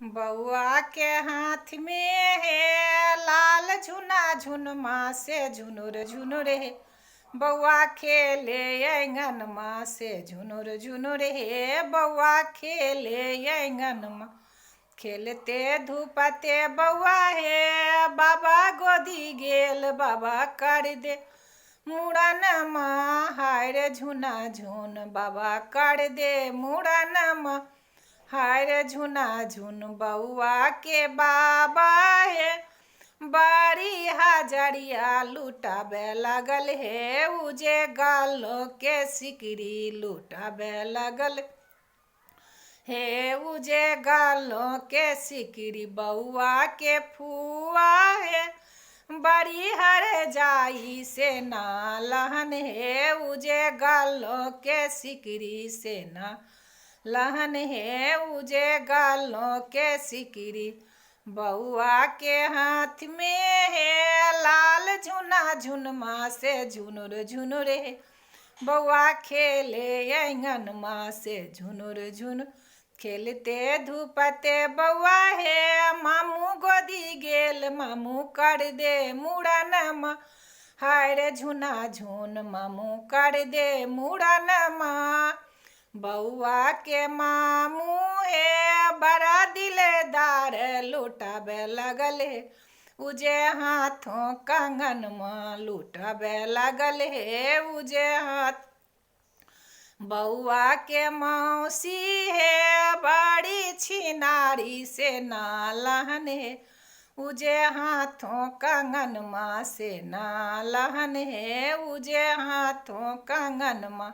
बउआ के हाथ में है लाल झुना झुनमा से झुनुर झुनुर हे। बउआ खेले आंगनमा से झुनुर झुनुर हे। बउआ खेले आंगनमा खेलते धूपते बउआ हे। बाबा गोदी गेल बाबा कर दे मुड़नमा हाय रे झुना झुन बाबा कर दे मुड़नमा हाय रे झुना झुन। बउआ के बाबा हे बारी हजरिया लुटाबे लगल हे। उजे गालो के सिकरी लुटाबे लगल हे। उजे गालो के सिकरी बउआ के फुआ हे बड़ी हर जाई से ना लहन हे। उजे गालो के सिकरी से ना लहन हे। उजे गालो के सिकरी बउआ के हाथ में है लाल झुना झुनमा से झुनुर झुनुर हे। बउआ खेले आंगनमा से झुनुर झुनुर खेलते धूपते बउआ हे। मामू गोदी गेल मामू कर दे मुड़नमा हाय रे झुना झुन मामू कर दे मुड़नमा। बउआ के मामू हे बड़ा दिलदार लुटाबे लगल हे। उजे हाथों कंगनमा लुटाबे लगल हे। उजे हाथ बउआ के मौसी है बड़ी छिनारी से ना लहन है। उजे हाथों कंगनमा से ना लहन है। उजे हाथों कंगनमा